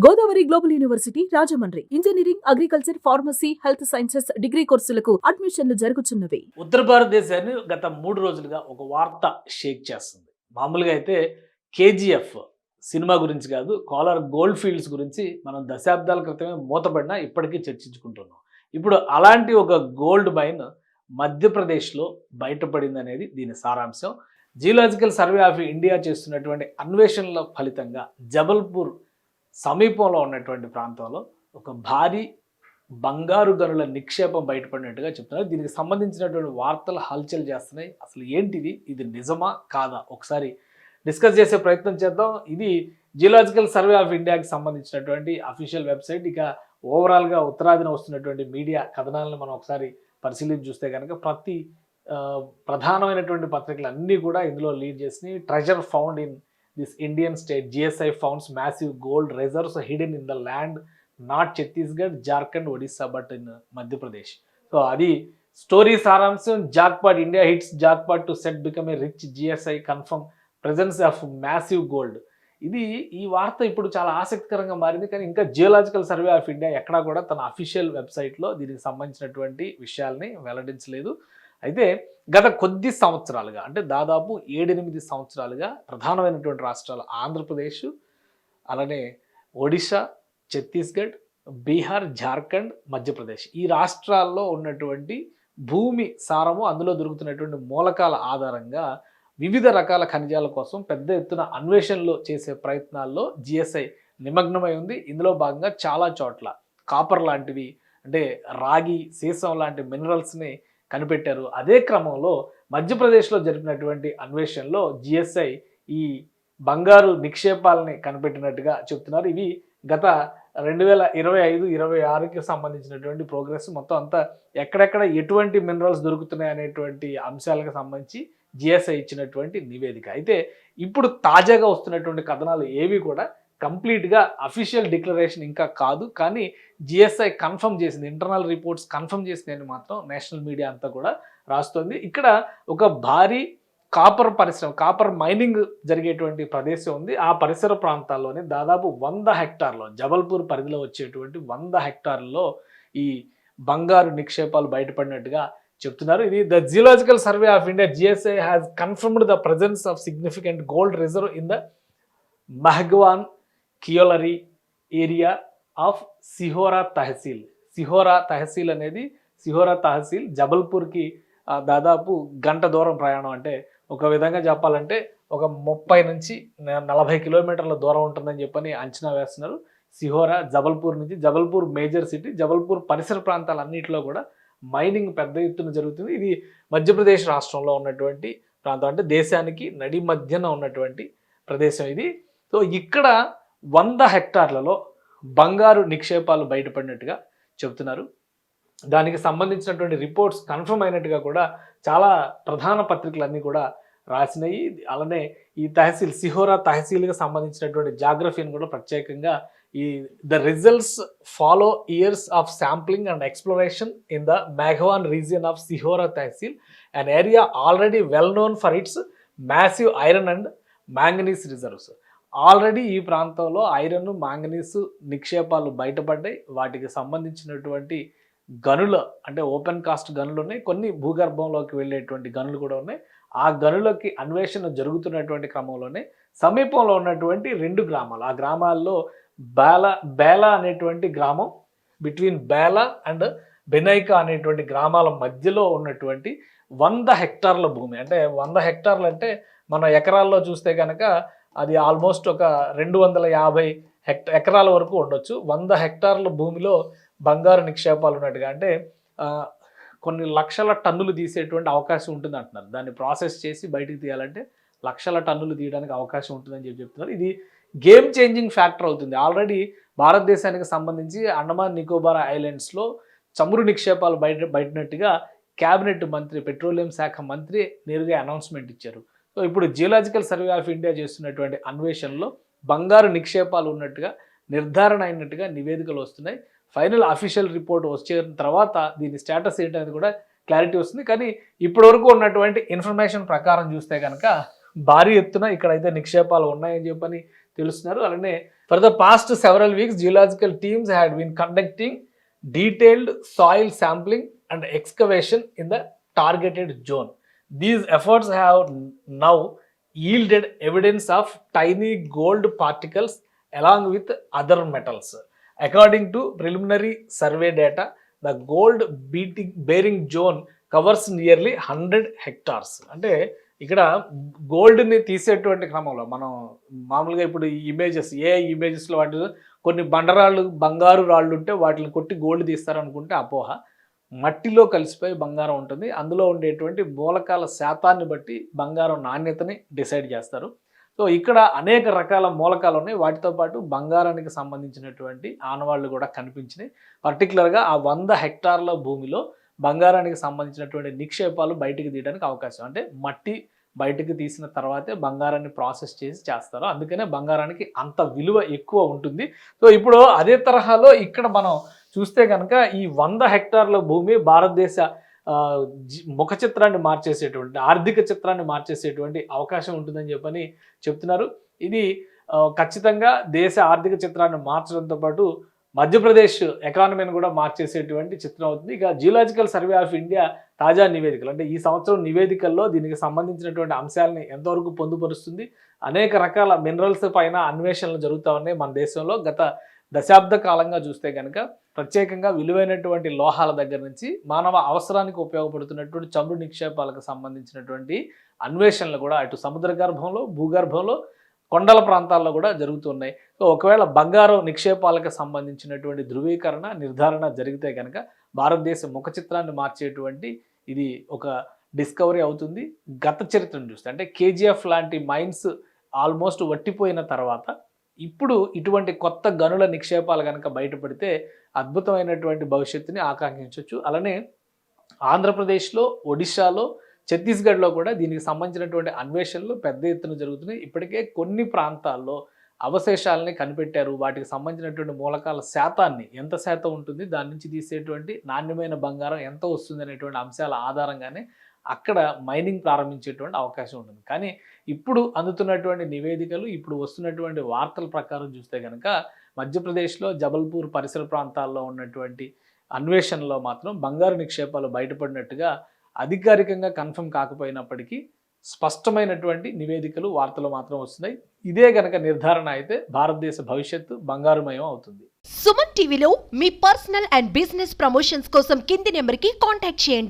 Godavari global university Rajahmundry engineering, agriculture, pharmacy, health sciences degree కోర్సులకు అడ్మిషన్లు జరుగుతున్నవి. ఉత్తర భారతదేశాన్ని గత 3 రోజులుగా ఒక వార్త షేక్ చేస్తుంది. మామూలుగా అయితే కేజీఎఫ్ సినిమా గురించి కాదు, కోలార్ గోల్డ్ ఫీల్డ్స్ గురించి మనం దశాబ్దాల క్రితమే మూతపడినా ఇప్పటికీ చర్చించుకుంటున్నాం. ఇప్పుడు అలాంటి ఒక గోల్డ్ మైన్ మధ్యప్రదేశ్లో బయటపడింది అనేది దీని సారాంశం. జియోలాజికల్ సర్వే ఆఫ్ ఇండియా చేస్తున్నటువంటి అన్వేషణల ఫలితంగా జబల్పూర్ సమీపంలో ఉన్నటువంటి ప్రాంతంలో ఒక భారీ బంగారు గనుల నిక్షేపం బయటపడినట్టుగా చెప్తున్నారు. దీనికి సంబంధించినటువంటి వార్తలు హల్చల్ చేస్తున్నాయి. అసలు ఏంటిది, ఇది నిజమా కాదా, ఒకసారి డిస్కస్ చేసే ప్రయత్నం చేద్దాం. ఇది జియోలాజికల్ సర్వే ఆఫ్ ఇండియాకి సంబంధించినటువంటి అఫీషియల్ వెబ్సైట్. ఇక ఓవరాల్గా ఉత్తరాదిన వస్తున్నటువంటి మీడియా కథనాలను మనం ఒకసారి పరిశీలించి చూస్తే కనుక ప్రతి ప్రధానమైనటువంటి పత్రికలు అన్నీ కూడా ఇందులో లీడ్ చేసినాయి. Treasure found in this Indian state, GSI founds massive gold reserves hidden in the land not Chhattisgarh, Jharkhand, Odisha but in Madhya Pradesh. So అది స్టోరీ సారాంశం. Jackpot, India hits jackpot to set become a rich, GSI confirm presence of massive gold. ఈ వార్త ఇప్పుడు చాలా ఆసక్తికరంగా మారింది. కానీ ఇంకా జియోలాజికల్ సర్వే ఆఫ్ ఇండియా ఎక్కడా కూడా తన అఫీషియల్ వెబ్సైట్లో దీనికి సంబంధించినటువంటి విషయాల్ని వెల్లడించలేదు. అయితే గత కొద్ది సంవత్సరాలుగా, అంటే దాదాపు 7-8 సంవత్సరాలుగా ప్రధానమైనటువంటి రాష్ట్రాలు ఆంధ్రప్రదేశ్, అలానే ఒడిశా, ఛత్తీస్గఢ్, బీహార్, జార్ఖండ్, మధ్యప్రదేశ్, ఈ రాష్ట్రాల్లో ఉన్నటువంటి భూమి సారము, అందులో దొరుకుతున్నటువంటి మూలకాల ఆధారంగా వివిధ రకాల ఖనిజాల కోసం పెద్ద ఎత్తున అన్వేషణలు చేసే ప్రయత్నాల్లో జిఎస్ఐ నిమగ్నమై ఉంది. ఇందులో భాగంగా చాలా చోట్ల కాపర్ లాంటివి, అంటే రాగి, సీసం లాంటి మినరల్స్ని కనిపెట్టారు. అదే క్రమంలో మధ్యప్రదేశ్లో జరిపినటువంటి అన్వేషణలో జిఎస్ఐ ఈ బంగారు నిక్షేపాలని కనిపెట్టినట్టుగా చెప్తున్నారు. ఇవి గత 2025-26కి సంబంధించినటువంటి ప్రోగ్రెస్. మొత్తం అంతా ఎక్కడెక్కడ ఎటువంటి మినరల్స్ దొరుకుతున్నాయి అనేటువంటి అంశాలకు సంబంధించి జిఎస్ఐ ఇచ్చినటువంటి నివేదిక. అయితే ఇప్పుడు తాజాగా వస్తున్నటువంటి కథనాలు ఏవి కూడా కంప్లీట్గా అఫీషియల్ డిక్లరేషన్ ఇంకా కాదు. కానీ జిఎస్ఐ కన్ఫర్మ్ చేసింది, ఇంటర్నల్ రిపోర్ట్స్ కన్ఫర్మ్ చేసిందని మాత్రం నేషనల్ మీడియా అంతా కూడా రాస్తుంది. ఇక్కడ ఒక భారీ కాపర్ పరిశ్రమ, కాపర్ మైనింగ్ జరిగేటువంటి ప్రదేశం ఉంది. ఆ పరిసర ప్రాంతాల్లోనే దాదాపు 100 హెక్టార్లో, జబల్పూర్ పరిధిలో వచ్చేటువంటి 100 హెక్టార్లలో ఈ బంగారు నిక్షేపాలు బయటపడినట్టుగా చెప్తున్నారు. ఇది the geological survey of India, GSI has confirmed the presence of significant gold reserve in the Mahagwan Keolari area of Sihora tehsil. Sihora tehsil అనేది, సిహోరా తహసీల్ జబల్పూర్కి దాదాపు గంట దూరం ప్రయాణం. అంటే ఒక విధంగా చెప్పాలంటే ఒక 30 నుంచి 40 కిలోమీటర్ల దూరం ఉంటుందని చెప్పని అంచనా వేస్తున్నారు. సిహోరా జబల్పూర్ నుంచి, జబల్పూర్ మేజర్ సిటీ, జబల్పూర్ పరిసర ప్రాంతాలన్నింటిలో కూడా మైనింగ్ పెద్ద ఎత్తున జరుగుతుంది. ఇది మధ్యప్రదేశ్ రాష్ట్రంలో ఉన్నటువంటి ప్రాంతం, అంటే దేశానికి నడి మధ్యన ఉన్నటువంటి ప్రదేశం ఇది. సో ఇక్కడ 100 హెక్టార్లలో బంగారు నిక్షేపాలు బయటపడినట్టుగా చెబుతున్నారు. దానికి సంబంధించినటువంటి రిపోర్ట్స్ కన్ఫర్మ్ అయినట్టుగా కూడా చాలా ప్రధాన పత్రికలన్నీ కూడా రాసినాయి. అలానే ఈ తహసీల్, సిహోరా తహసీల్కి సంబంధించినటువంటి జాగ్రఫీని కూడా ప్రత్యేకంగా the results follow years of sampling and exploration in the మెఘవాన్ region of Sihora tehsil, an area already well known for its massive iron and manganese reserves. Already ఈ ప్రాంతంలో ఐరన్, మాంగనీస్ నిక్షేపాలు బయటపడ్డాయి. వాటికి సంబంధించినటువంటి గనుల, అంటే ఓపెన్ కాస్ట్ గనులు ఉన్నాయి, కొన్ని భూగర్భంలోకి వెళ్ళేటువంటి గనులు కూడా ఉన్నాయి. ఆ గనులకి అన్వేషణ జరుగుతున్నటువంటి క్రమంలోనే సమీపంలో ఉన్నటువంటి 2 గ్రామాలు, ఆ గ్రామాల్లో బేలా అనేటువంటి గ్రామం, బిట్వీన్ బేలా అండ్ బెనైకా అనేటువంటి గ్రామాల మధ్యలో ఉన్నటువంటి 100 హెక్టార్ల భూమి, అంటే 100 హెక్టార్లు అంటే మన ఎకరాల్లో చూస్తే కనుక అది ఆల్మోస్ట్ ఒక 250 ఎకరాల వరకు ఉండొచ్చు. 100 హెక్టార్ల భూమిలో బంగారు నిక్షేపాలు ఉన్నట్టుగా, అంటే కొన్ని లక్షల టన్నులు తీసేటువంటి అవకాశం ఉంటుంది అంటున్నారు. దాన్ని ప్రాసెస్ చేసి బయటికి తీయాలంటే లక్షల టన్నులు తీయడానికి అవకాశం ఉంటుందని చెప్తున్నారు. ఇది గేమ్ చేంజింగ్ ఫ్యాక్టర్ అవుతుంది. ఆల్రెడీ భారతదేశానికి సంబంధించి అండమాన్ నికోబార్ ఐలాండ్స్లో చమురు నిక్షేపాలు బయటనట్టుగా క్యాబినెట్ మంత్రి, పెట్రోలియం శాఖ మంత్రి నేరుగా అనౌన్స్మెంట్ ఇచ్చారు. సో ఇప్పుడు జియోలాజికల్ సర్వే ఆఫ్ ఇండియా చేస్తున్నటువంటి అన్వేషణలో బంగారు నిక్షేపాలు ఉన్నట్టుగా నిర్ధారణ అయినట్టుగా నివేదికలు వస్తున్నాయి. ఫైనల్ అఫీషియల్ రిపోర్ట్ వచ్చిన తర్వాత దీని స్టేటస్ ఏంటనేది కూడా క్లారిటీ వస్తుంది. కానీ ఇప్పటివరకు ఉన్నటువంటి ఇన్ఫర్మేషన్ ప్రకారం చూస్తే కనుక భారీ ఎత్తున ఇక్కడైతే నిక్షేపాలు ఉన్నాయని చెప్పని తెలుస్తున్నారు. అలానే for the past several weeks geological teams had been conducting detailed soil sampling and excavation in the targeted zone. These efforts have now yielded evidence of tiny gold particles along with other metals. According to preliminary survey data, the gold bearing zone covers nearly 100 hectares. అంటే ఇక్కడ గోల్డ్ని తీసేటువంటి క్రమంలో మనం మామూలుగా ఇప్పుడు ఈ ఇమేజెస్లో వాటి కొన్ని బండరాళ్ళు బంగారు రాళ్ళు ఉంటే వాటిని కొట్టి గోల్డ్ తీస్తారనుకుంటే అపోహ. మట్టిలో కలిసిపోయి బంగారం ఉంటుంది. అందులో ఉండేటువంటి మూలకాల శాతాన్ని బట్టి బంగారం నాణ్యతని డిసైడ్ చేస్తారు. సో ఇక్కడ అనేక రకాల మూలకాలు ఉన్నాయి. వాటితో పాటు బంగారానికి సంబంధించినటువంటి ఆనవాళ్ళు కూడా కనిపించినాయి. పర్టికులర్గా ఆ 100 హెక్టార్ల భూమిలో బంగారానికి సంబంధించినటువంటి నిక్షేపాలు బయటికి తీయడానికి అవకాశం. అంటే మట్టి బయటికి తీసిన తర్వాతే బంగారాన్ని ప్రాసెస్ చేస్తారు. అందుకనే బంగారానికి అంత విలువ ఎక్కువ ఉంటుంది. సో ఇప్పుడు అదే తరహాలో ఇక్కడ మనం చూస్తే కనుక ఈ 100 హెక్టార్ల భూమి భారతదేశ ముఖ చిత్రాన్ని మార్చేసేటువంటి ఆర్థిక చిత్రాన్ని మార్చేసేటువంటి అవకాశం ఉంటుందని చెప్పని చెప్తున్నారు. ఇది ఖచ్చితంగా దేశ ఆర్థిక చిత్రాన్ని మార్చడంతో పాటు మధ్యప్రదేశ్ ఎకానమీని కూడా మార్చేసేటువంటి చిత్రం అవుతుంది. ఇక జియోలాజికల్ సర్వే ఆఫ్ ఇండియా తాజా నివేదికలు అంటే ఈ సంవత్సరం నివేదికల్లో దీనికి సంబంధించినటువంటి అంశాలని ఎంతవరకు పొందుపరుస్తుంది, అనేక రకాల మినరల్స్ పైన అన్వేషణలు జరుగుతూ ఉన్నాయి మన దేశంలో. గత దశాబ్ద కాలంగా చూస్తే కనుక ప్రత్యేకంగా విలువైనటువంటి లోహాల దగ్గర నుంచి మానవ అవసరానికి ఉపయోగపడుతున్నటువంటి చమురు నిక్షేపాలకు సంబంధించినటువంటి అన్వేషణలు కూడా అటు సముద్ర గర్భంలో, భూగర్భంలో, కొండల ప్రాంతాల్లో కూడా జరుగుతున్నాయి. సో ఒకవేళ బంగారం నిక్షేపాలకు సంబంధించినటువంటి ధృవీకరణ నిర్ధారణ జరిగితే కనుక భారతదేశ ముఖ చిత్రాన్ని మార్చేటువంటి ఇది ఒక డిస్కవరీ అవుతుంది. గత చరిత్రను చూస్తే అంటే కేజీఎఫ్ లాంటి మైన్స్ ఆల్మోస్ట్ వట్టిపోయిన తర్వాత ఇప్పుడు ఇటువంటి కొత్త గనుల నిక్షేపాలు కనుక బయటపడితే అద్భుతమైనటువంటి భవిష్యత్తుని ఆకాంక్షించవచ్చు. అలానే ఆంధ్రప్రదేశ్లో, ఒడిశాలో, ఛత్తీస్గఢ్లో కూడా దీనికి సంబంధించినటువంటి అన్వేషణలు పెద్ద ఎత్తున జరుగుతున్నాయి. ఇప్పటికే కొన్ని ప్రాంతాల్లో అవశేషాలని కనిపెట్టారు. వాటికి సంబంధించినటువంటి మూలకాల శాతాన్ని ఎంత శాతం ఉంటుంది, దాని నుంచి తీసేటువంటి నాణ్యమైన బంగారం ఎంత వస్తుంది అనేటువంటి అంశాల ఆధారంగానే అక్కడ మైనింగ్ ప్రారంభించేటువంటి అవకాశం ఉంటుంది. కానీ ఇప్పుడు అందుతున్నటువంటి నివేదికలు, ఇప్పుడు వస్తున్నటువంటి వార్తల ప్రకారం చూస్తే కనుక మధ్యప్రదేశ్లో జబల్పూర్ పరిసర ప్రాంతాల్లో ఉన్నటువంటి అన్వేషణలో మాత్రం బంగారు నిక్షేపాలు బయటపడినట్టుగా అధికారికంగా కన్ఫర్మ్ కాకపోయినప్పటికీ స్పష్టమైనటువంటి నివేదికలు, వార్తలు మాత్రం వస్తున్నాయి. ఇదే గనక నిర్ధారణ అయితే భారతదేశ భవిష్యత్తు బంగారుమయం అవుతుంది. సుమన్ టీవీలో మీ పర్సనల్ అండ్ బిజినెస్ ప్రమోషన్స్ కోసం కింది నెంబర్కి కాంటాక్ట్ చేయండి.